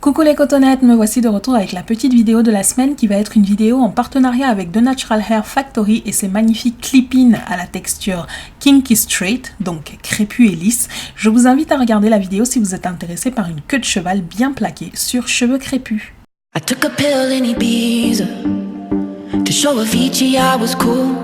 Coucou les cotonnettes, me voici de retour avec la petite vidéo de la semaine qui va être une vidéo en partenariat avec The Natural Hair Factory et ses magnifiques clip-in à la texture kinky straight, donc crépue et lisse. Je vous invite à regarder la vidéo si vous êtes intéressé par une queue de cheval bien plaquée sur cheveux crépus. I took a pill in Ibiza to show Avicii I was cool.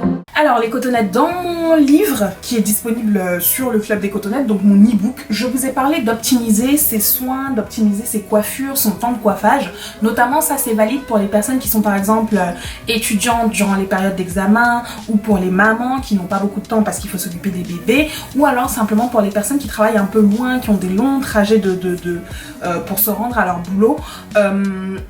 Alors les cotonnettes, dans mon livre qui est disponible sur le Club des Cotonnettes, donc mon e-book, je vous ai parlé d'optimiser ses soins, d'optimiser ses coiffures, son temps de coiffage. Notamment ça c'est valide pour les personnes qui sont par exemple étudiantes durant les périodes d'examen, ou pour les mamans qui n'ont pas beaucoup de temps parce qu'il faut s'occuper des bébés, ou alors simplement pour les personnes qui travaillent un peu loin, qui ont des longs trajets pour se rendre à leur boulot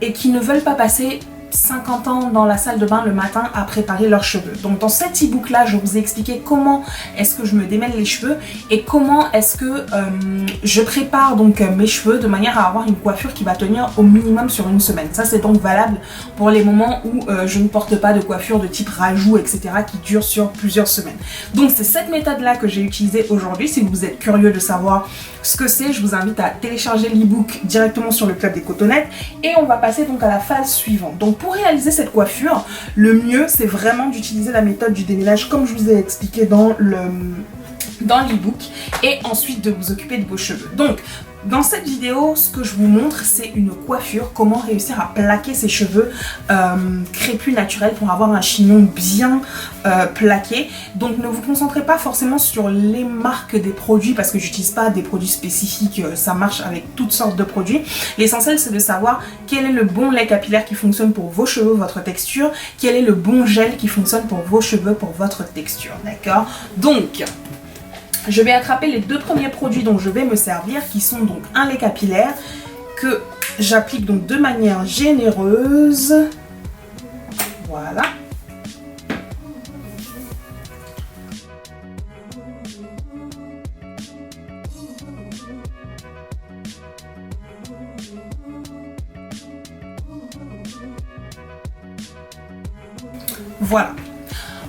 et qui ne veulent pas passer 50 ans dans la salle de bain le matin à préparer leurs cheveux. Donc dans cet e-book là, je vous ai expliqué comment est-ce que je me démêle les cheveux et comment est-ce que je prépare donc mes cheveux de manière à avoir une coiffure qui va tenir au minimum sur une semaine. Ça c'est donc valable pour les moments où je ne porte pas de coiffure de type rajout, etc. qui dure sur plusieurs semaines. Donc c'est cette méthode là que j'ai utilisée aujourd'hui. Si vous êtes curieux de savoir ce que c'est, je vous invite à télécharger l'e-book directement sur le Club des Cotonnettes et on va passer donc à la phase suivante. Donc pour réaliser cette coiffure, le mieux c'est vraiment d'utiliser la méthode du démêlage comme je vous ai expliqué dans l'e-book et ensuite de vous occuper de vos cheveux. Donc dans cette vidéo, ce que je vous montre, c'est une coiffure, comment réussir à plaquer ses cheveux crépus naturels pour avoir un chignon bien plaqué. Donc ne vous concentrez pas forcément sur les marques des produits parce que j'utilise pas des produits spécifiques, ça marche avec toutes sortes de produits. L'essentiel c'est de savoir quel est le bon lait capillaire qui fonctionne pour vos cheveux, votre texture, quel est le bon gel qui fonctionne pour vos cheveux, pour votre texture, d'accord? Donc je vais attraper les deux premiers produits dont je vais me servir qui sont donc un lait capillaire que j'applique donc de manière généreuse. Voilà. Voilà.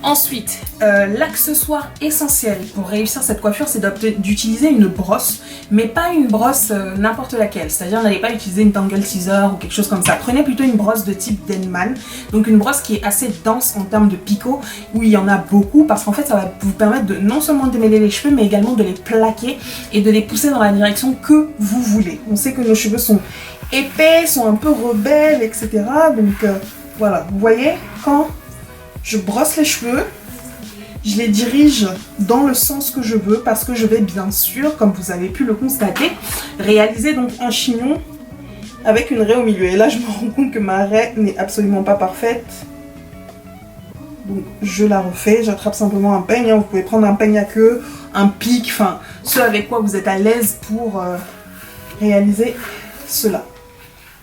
Ensuite, l'accessoire essentiel pour réussir cette coiffure, c'est d'utiliser une brosse, mais pas une brosse n'importe laquelle. C'est-à-dire, n'allez pas utiliser une Tangle Teezer ou quelque chose comme ça. Prenez plutôt une brosse de type Denman, donc une brosse qui est assez dense en termes de picots, où il y en a beaucoup, parce qu'en fait, ça va vous permettre de non seulement démêler les cheveux, mais également de les plaquer et de les pousser dans la direction que vous voulez. On sait que nos cheveux sont épais, sont un peu rebelles, etc. Donc voilà, vous voyez, quand je brosse les cheveux, je les dirige dans le sens que je veux parce que je vais bien sûr, comme vous avez pu le constater, réaliser donc un chignon avec une raie au milieu. Et là, je me rends compte que ma raie n'est absolument pas parfaite. Donc, je la refais. J'attrape simplement un peigne. Vous pouvez prendre un peigne à queue, un pic, enfin, ce avec quoi vous êtes à l'aise pour réaliser cela.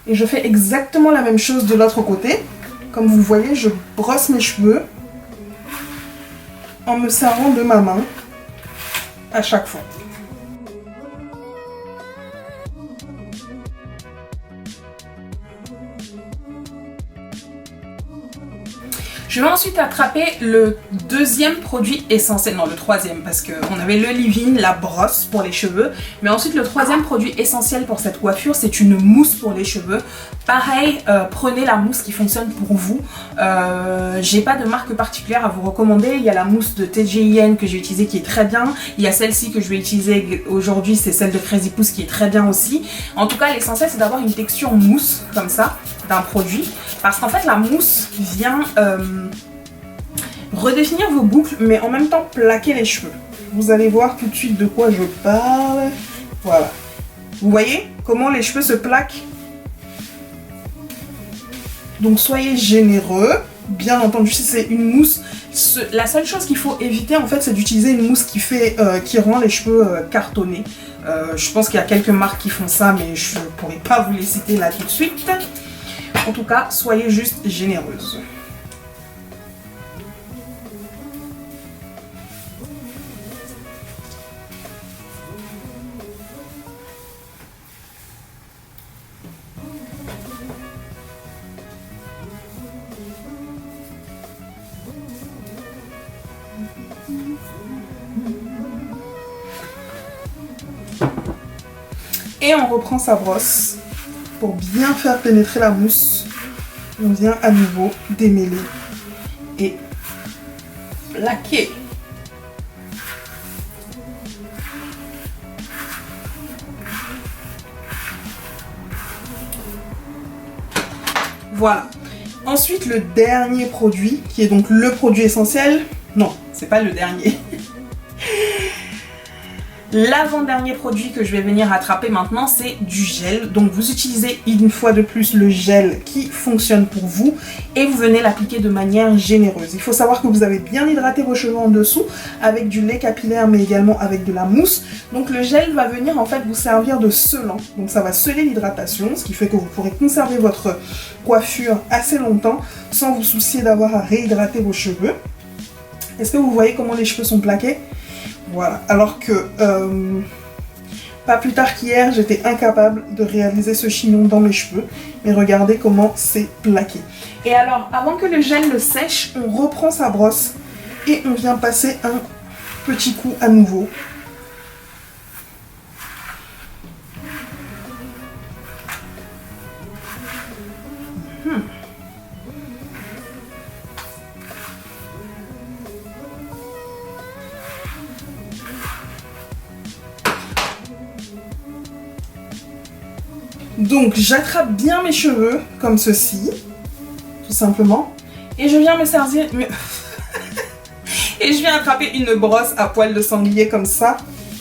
Et je fais exactement la même chose de l'autre côté. Comme vous voyez, je brosse mes cheveux en me servant de ma main à chaque fois. Je vais ensuite attraper le deuxième produit essentiel, non le troisième parce qu'on avait le leave-in, la brosse pour les cheveux, mais ensuite le troisième produit essentiel pour cette coiffure c'est une mousse pour les cheveux. Pareil, prenez la mousse qui fonctionne pour vous. J'ai pas de marque particulière à vous recommander, il y a la mousse de TGIN que j'ai utilisée qui est très bien, il y a celle-ci que je vais utiliser aujourd'hui, c'est celle de Crazy Pouce qui est très bien aussi. En tout cas l'essentiel c'est d'avoir une texture mousse comme ça d'un produit parce qu'en fait la mousse vient redéfinir vos boucles mais en même temps plaquer les cheveux. Vous allez voir tout de suite de quoi je parle. Voilà. Vous voyez comment les cheveux se plaquent? Donc soyez généreux. Bien entendu, si c'est une mousse, la seule chose qu'il faut éviter en fait c'est d'utiliser une mousse qui rend les cheveux cartonnés. Je pense qu'il y a quelques marques qui font ça mais je ne pourrais pas vous les citer là tout de suite. En tout cas, soyez juste généreuse. Et on reprend sa brosse pour bien faire pénétrer la mousse, on vient à nouveau démêler et plaquer. Voilà. Ensuite, le dernier produit, qui est donc le produit essentiel. Non, c'est pas le dernier. L'avant-dernier produit que je vais venir attraper maintenant, c'est du gel. Donc vous utilisez une fois de plus le gel qui fonctionne pour vous et vous venez l'appliquer de manière généreuse. Il faut savoir que vous avez bien hydraté vos cheveux en dessous avec du lait capillaire mais également avec de la mousse. Donc le gel va venir en fait vous servir de scellant. Donc ça va sceller l'hydratation, ce qui fait que vous pourrez conserver votre coiffure assez longtemps sans vous soucier d'avoir à réhydrater vos cheveux. Est-ce que vous voyez comment les cheveux sont plaqués ? Voilà, alors que pas plus tard qu'hier, j'étais incapable de réaliser ce chignon dans mes cheveux. Mais regardez comment c'est plaqué. Et alors, avant que le gel ne sèche, on reprend sa brosse et on vient passer un petit coup à nouveau. Donc j'attrape bien mes cheveux comme ceci, tout simplement, et je viens me servir et je viens attraper une brosse à poils de sanglier comme ça,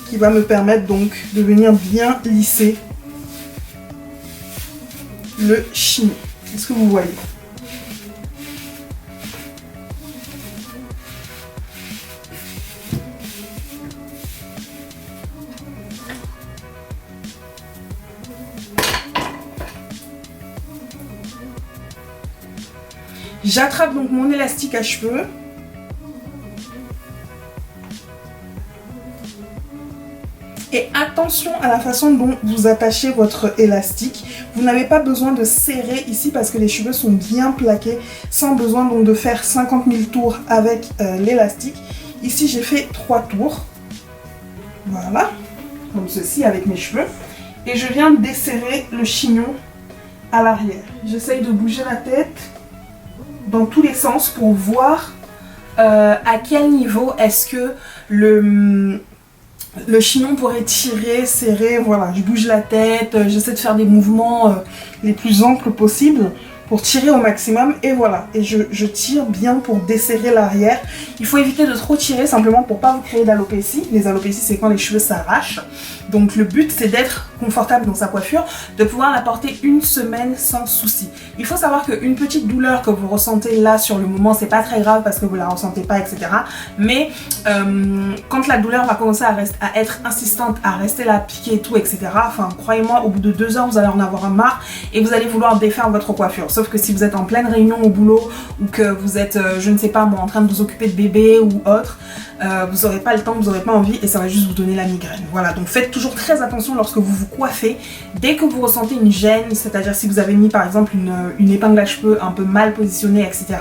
qui va me permettre donc de venir bien lisser le chignon. Est-ce que vous voyez ? J'attrape donc mon élastique à cheveux. Et attention à la façon dont vous attachez votre élastique. Vous n'avez pas besoin de serrer ici parce que les cheveux sont bien plaqués, sans besoin donc de faire 50 000 tours avec l'élastique. Ici j'ai fait 3 tours. Voilà, comme ceci avec mes cheveux. Et je viens desserrer le chignon à l'arrière. J'essaye de bouger la tête dans tous les sens pour voir à quel niveau est-ce que le chignon pourrait tirer, serrer. Voilà, je bouge la tête, j'essaie de faire des mouvements les plus amples possibles pour tirer au maximum et voilà, et je tire bien pour desserrer l'arrière. Il faut éviter de trop tirer simplement pour pas vous créer d'alopécie. Les alopécies, c'est quand les cheveux s'arrachent. Donc le but, c'est d'être confortable dans sa coiffure, de pouvoir la porter une semaine sans souci. Il faut savoir qu'une petite douleur que vous ressentez là sur le moment, c'est pas très grave parce que vous la ressentez pas, etc. Mais quand la douleur va commencer à être insistante, à rester là, piquer et tout, etc. Enfin, croyez-moi, au bout de 2 heures, vous allez en avoir marre et vous allez vouloir défaire votre coiffure. Sauf que si vous êtes en pleine réunion au boulot ou que vous êtes, je ne sais pas moi, en train de vous occuper de bébé ou autre, vous n'aurez pas le temps, vous n'aurez pas envie et ça va juste vous donner la migraine. Voilà, donc faites toujours très attention lorsque vous vous coiffez. Dès que vous ressentez une gêne, c'est-à-dire si vous avez mis par exemple une épingle à cheveux un peu mal positionnée, etc.,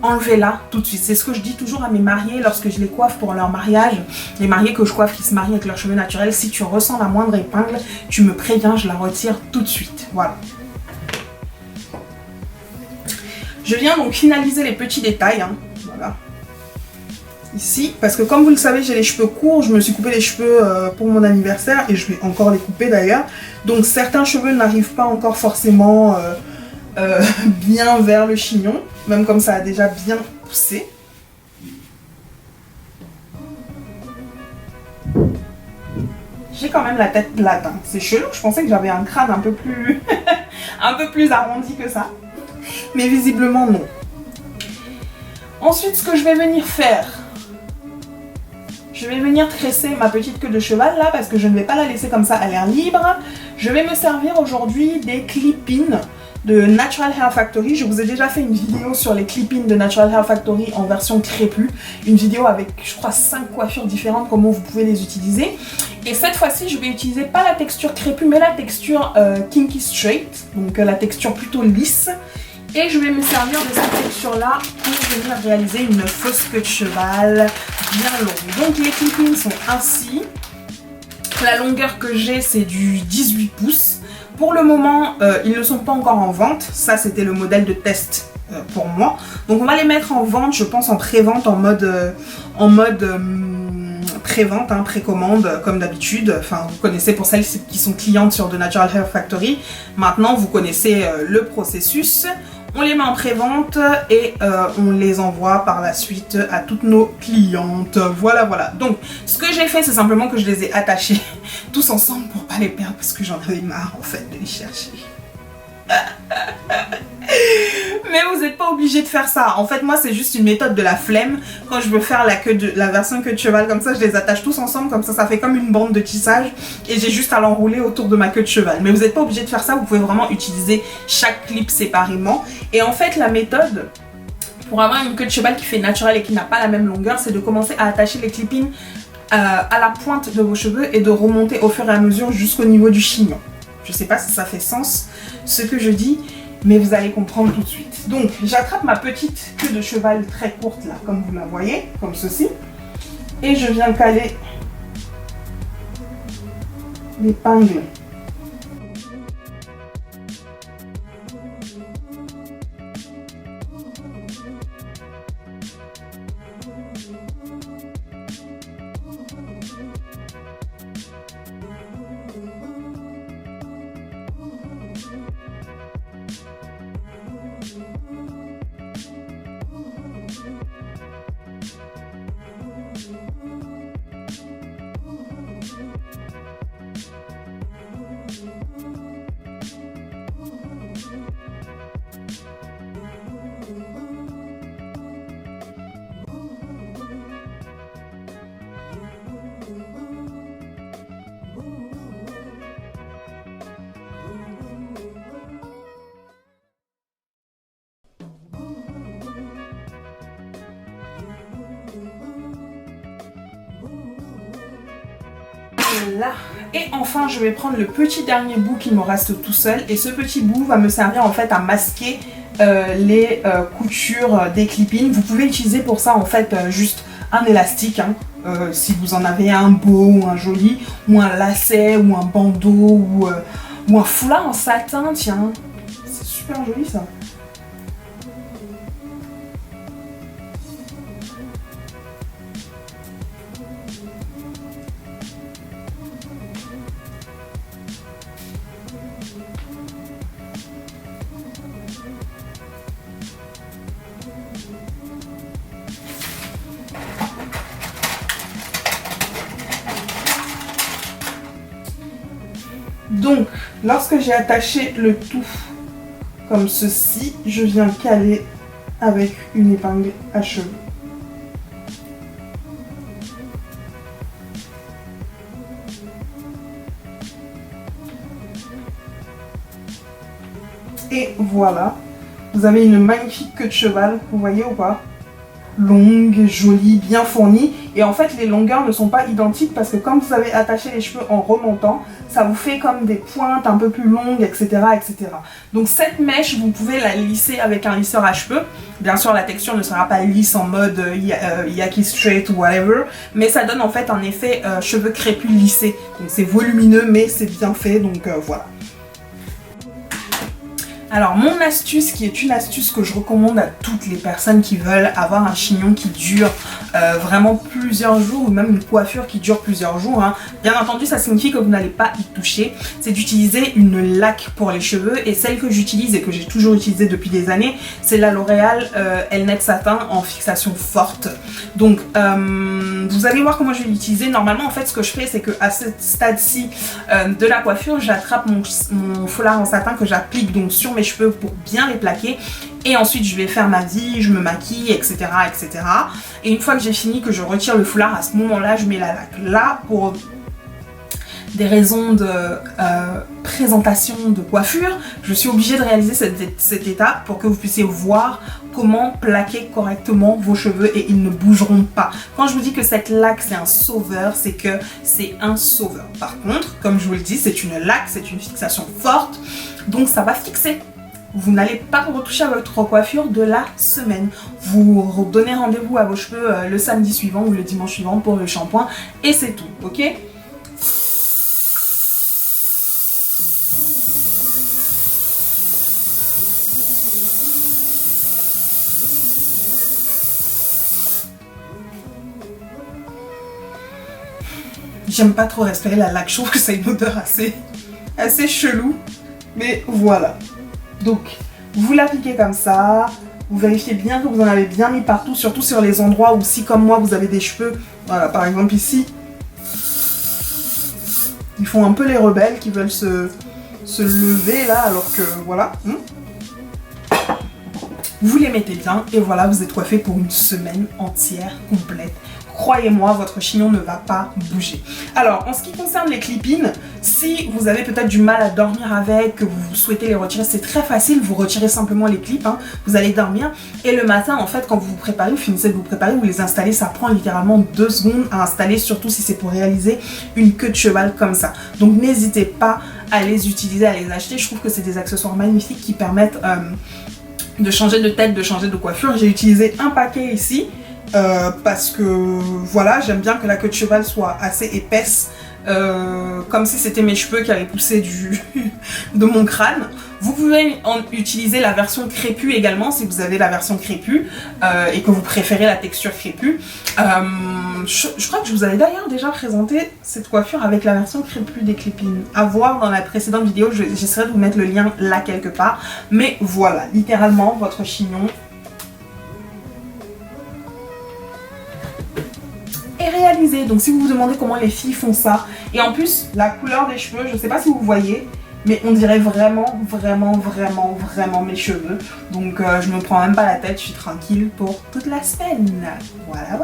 enlevez-la tout de suite. C'est ce que je dis toujours à mes mariés lorsque je les coiffe pour leur mariage. Les mariés que je coiffe qui se marient avec leurs cheveux naturels, si tu ressens la moindre épingle, tu me préviens, je la retire tout de suite. Voilà. Je viens donc finaliser les petits détails, hein. Voilà. Ici, parce que comme vous le savez, j'ai les cheveux courts, je me suis coupé les cheveux pour mon anniversaire et je vais encore les couper d'ailleurs. Donc certains cheveux n'arrivent pas encore forcément bien vers le chignon, même comme ça a déjà bien poussé. J'ai quand même la tête plate, hein. C'est chelou, je pensais que j'avais un crâne un peu plus un peu plus arrondi que ça. Mais visiblement non. Ensuite, ce que je vais venir faire, je vais venir tresser ma petite queue de cheval là parce que je ne vais pas la laisser comme ça à l'air libre. Je vais me servir aujourd'hui des clip-ins de Natural Hair Factory. Je vous ai déjà fait une vidéo sur les clip-ins de Natural Hair Factory en version crépue. Une vidéo avec, je crois, 5 coiffures différentes, comment vous pouvez les utiliser. Et cette fois-ci, je vais utiliser pas la texture crépue, mais la texture kinky straight, donc la texture plutôt lisse. Et je vais me servir de cette texture-là pour venir réaliser une fausse queue de cheval bien longue. Donc les clip-ins sont ainsi. La longueur que j'ai, c'est du 18 pouces. Pour le moment, ils ne sont pas encore en vente. Ça, c'était le modèle de test pour moi. Donc on va les mettre en vente, je pense en pré-vente, en mode pré-vente, hein, précommande comme d'habitude. Enfin, vous connaissez pour celles qui sont clientes sur The Natural Hair Factory. Maintenant, vous connaissez le processus. On les met en pré-vente et on les envoie par la suite à toutes nos clientes. Voilà, voilà. Donc, ce que j'ai fait, c'est simplement que je les ai attachés tous ensemble pour pas les perdre parce que j'en avais marre en fait de les chercher. Mais vous n'êtes pas obligé de faire ça. En fait, moi, c'est juste une méthode de la flemme. Quand je veux faire la version queue de cheval comme ça, je les attache tous ensemble. Comme ça fait comme une bande de tissage. Et j'ai juste à l'enrouler autour de ma queue de cheval. Mais vous n'êtes pas obligé de faire ça. Vous pouvez vraiment utiliser chaque clip séparément. Et en fait, la méthode pour avoir une queue de cheval qui fait naturel et qui n'a pas la même longueur, c'est de commencer à attacher les clip-ins à la pointe de vos cheveux et de remonter au fur et à mesure jusqu'au niveau du chignon. Je sais pas si ça fait sens ce que je dis, mais vous allez comprendre tout de suite. Donc, j'attrape ma petite queue de cheval très courte là, comme vous la voyez, comme ceci. Et je viens caler l'épingle. Là. Et enfin, je vais prendre le petit dernier bout qui me reste tout seul. Et ce petit bout va me servir en fait à masquer les coutures des clip-ins. Vous pouvez utiliser pour ça en fait juste un élastique, hein, si vous en avez un beau ou un joli, ou un lacet ou un bandeau ou un foulard en satin, tiens. C'est super joli ça. Donc, lorsque j'ai attaché le tout comme ceci, je viens caler avec une épingle à cheveux. Et voilà, vous avez une magnifique queue de cheval, vous voyez ou pas? Longue, jolie, bien fournie. Et en fait, les longueurs ne sont pas identiques parce que comme vous avez attaché les cheveux en remontant, ça vous fait comme des pointes un peu plus longues, etc., etc. Donc cette mèche, vous pouvez la lisser avec un lisseur à cheveux. Bien sûr, la texture ne sera pas lisse en mode yaki straight ou whatever, mais ça donne en fait un effet cheveux crépus lissés. Donc c'est volumineux, mais c'est bien fait, donc voilà. Alors mon astuce, qui est une astuce que je recommande à toutes les personnes qui veulent avoir un chignon qui dure vraiment plusieurs jours, ou même une coiffure qui dure plusieurs jours, hein. Bien entendu, ça signifie que vous n'allez pas y toucher. C'est d'utiliser une laque pour les cheveux, et celle que j'utilise et que j'ai toujours utilisée depuis des années, c'est la L'Oréal Elnet Satin en fixation forte. Donc vous allez voir comment je vais l'utiliser. Normalement en fait ce que je fais, c'est que à ce stade-ci de la coiffure, j'attrape mon foulard en satin que j'applique donc sur mes cheveux pour bien les plaquer, et ensuite je vais faire ma vie, je me maquille, etc., etc. Et une fois que j'ai fini, que je retire le foulard, à ce moment-là je mets la laque. Là, pour des raisons de présentation de coiffure, je suis obligée de réaliser cette étape pour que vous puissiez voir comment plaquer correctement vos cheveux, et ils ne bougeront pas. Quand je vous dis que cette laque c'est un sauveur, c'est que c'est un sauveur. Par contre, comme je vous le dis, c'est une laque, c'est une fixation forte, donc ça va fixer. Vous n'allez pas retoucher à votre coiffure de la semaine. Vous donnez rendez-vous à vos cheveux le samedi suivant ou le dimanche suivant pour le shampoing, et c'est tout, ok ? J'aime pas trop respirer la laque, je trouve que ça a une odeur assez chelou. Mais voilà. Donc, vous l'appliquez comme ça. Vous vérifiez bien que vous en avez bien mis partout, surtout sur les endroits où si comme moi vous avez des cheveux, voilà, par exemple ici, ils font un peu les rebelles qui veulent se lever là alors que voilà. Vous les mettez bien et voilà, vous êtes coiffé pour une semaine entière complète. Croyez-moi, votre chignon ne va pas bouger. Alors, en ce qui concerne les clip-ins, si vous avez peut-être du mal à dormir avec, que vous souhaitez les retirer, c'est très facile, vous retirez simplement les clips, hein, vous allez dormir. Et le matin, en fait, quand vous vous préparez, vous finissez de vous préparer, vous les installez, ça prend littéralement 2 secondes à installer, surtout si c'est pour réaliser une queue de cheval comme ça. Donc, n'hésitez pas à les utiliser, à les acheter. Je trouve que c'est des accessoires magnifiques qui permettent de changer de tête, de changer de coiffure. J'ai utilisé un paquet ici. Parce que voilà, j'aime bien que la queue de cheval soit assez épaisse, comme si c'était mes cheveux qui avaient poussé de mon crâne. Vous pouvez utiliser la version crépue également si vous avez la version crépue et que vous préférez la texture crépue. Je crois que je vous avais d'ailleurs déjà présenté cette coiffure avec la version crépue des clip-ins. À voir dans la précédente vidéo, j'essaierai de vous mettre le lien là quelque part. Mais voilà, littéralement votre chignon réalisé. Donc si vous vous demandez comment les filles font ça, et en plus la couleur des cheveux, je sais pas si vous voyez, mais on dirait vraiment mes cheveux. Donc je me prends même pas la tête, je suis tranquille pour toute la semaine. Voilà.